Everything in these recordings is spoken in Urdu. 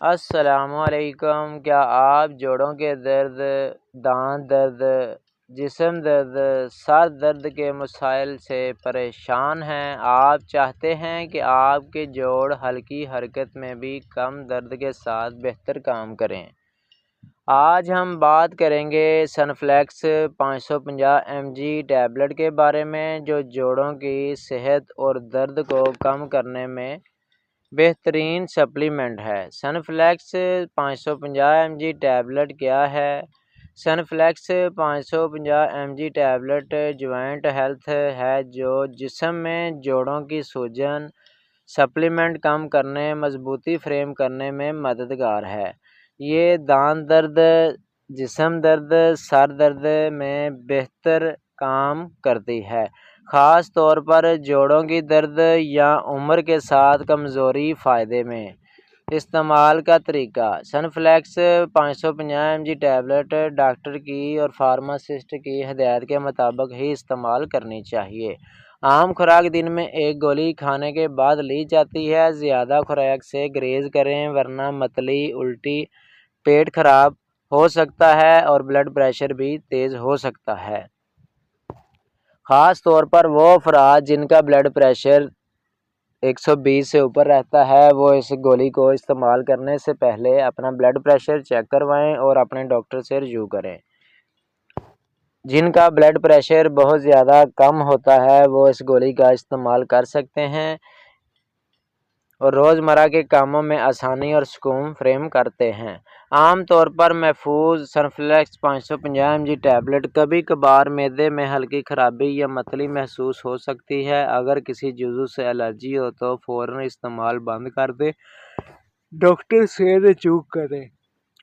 السلام علیکم۔ کیا آپ جوڑوں کے درد، دانت درد، جسم درد، سر درد کے مسائل سے پریشان ہیں؟ آپ چاہتے ہیں کہ آپ کے جوڑ ہلکی حرکت میں بھی کم درد کے ساتھ بہتر کام کریں؟ آج ہم بات کریں گے سنفلیکس 550 mg ٹیبلٹ کے بارے میں، جو جوڑوں کی صحت اور درد کو کم کرنے میں بہترین سپلیمنٹ ہے۔ سنفلیکس 550 mg ٹیبلٹ کیا ہے؟ سنفلیکس 550 mg ٹیبلٹ جوائنٹ ہیلتھ ہے، جو جسم میں جوڑوں کی سوجن، سپلیمنٹ کم کرنے، مضبوطی فریم کرنے میں مددگار ہے۔ یہ دانت درد، جسم درد، سر درد میں بہتر کام کرتی ہے، خاص طور پر جوڑوں کی درد یا عمر کے ساتھ کمزوری۔ فائدے میں استعمال کا طریقہ: سنفلیکس 550 mg ٹیبلٹ ڈاکٹر کی اور فارماسسٹ کی ہدایت کے مطابق ہی استعمال کرنی چاہیے۔ عام خوراک دن میں ایک گولی کھانے کے بعد لی جاتی ہے۔ زیادہ خوراک سے گریز کریں، ورنہ متلی، الٹی، پیٹ خراب ہو سکتا ہے اور بلڈ پریشر بھی تیز ہو سکتا ہے۔ خاص طور پر وہ افراد جن کا بلڈ پریشر 120 سے اوپر رہتا ہے، وہ اس گولی کو استعمال کرنے سے پہلے اپنا بلڈ پریشر چیک کروائیں اور اپنے ڈاکٹر سے رجوع کریں۔ جن کا بلڈ پریشر بہت زیادہ کم ہوتا ہے، وہ اس گولی کا استعمال کر سکتے ہیں اور روزمرہ کے کاموں میں آسانی اور سکون فریم کرتے ہیں۔ عام طور پر محفوظ سنفلیکس 550 mg ٹیبلٹ کبھی کبھار معدے میں ہلکی خرابی یا متلی محسوس ہو سکتی ہے۔ اگر کسی جزو سے الرجی ہو تو فوراً استعمال بند کر دیں، ڈاکٹر سے رجوع کریں۔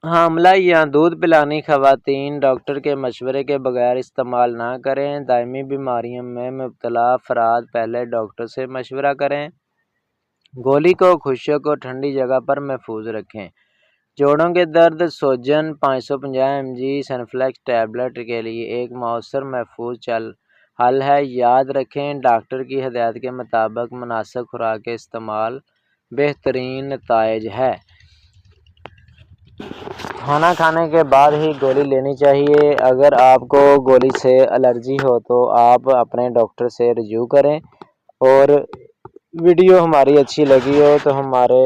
حاملہ یا دودھ پلانے خواتین ڈاکٹر کے مشورے کے بغیر استعمال نہ کریں۔ دائمی بیماریوں میں مبتلا افراد پہلے ڈاکٹر سے مشورہ کریں۔ گولی کو خشک اور ٹھنڈی جگہ پر محفوظ رکھیں۔ جوڑوں کے درد، سوجن 550 mg سنفلیکس ٹیبلٹ کے لیے ایک مؤثر محفوظ حل ہے۔ یاد رکھیں، ڈاکٹر کی ہدایت کے مطابق مناسب خوراک کے استعمال بہترین نتائج ہے۔ کھانا کھانے کے بعد ہی گولی لینی چاہیے۔ اگر آپ کو گولی سے الرجی ہو تو آپ اپنے ڈاکٹر سے رجوع کریں۔ اور ویڈیو ہماری اچھی لگی ہو تو ہمارے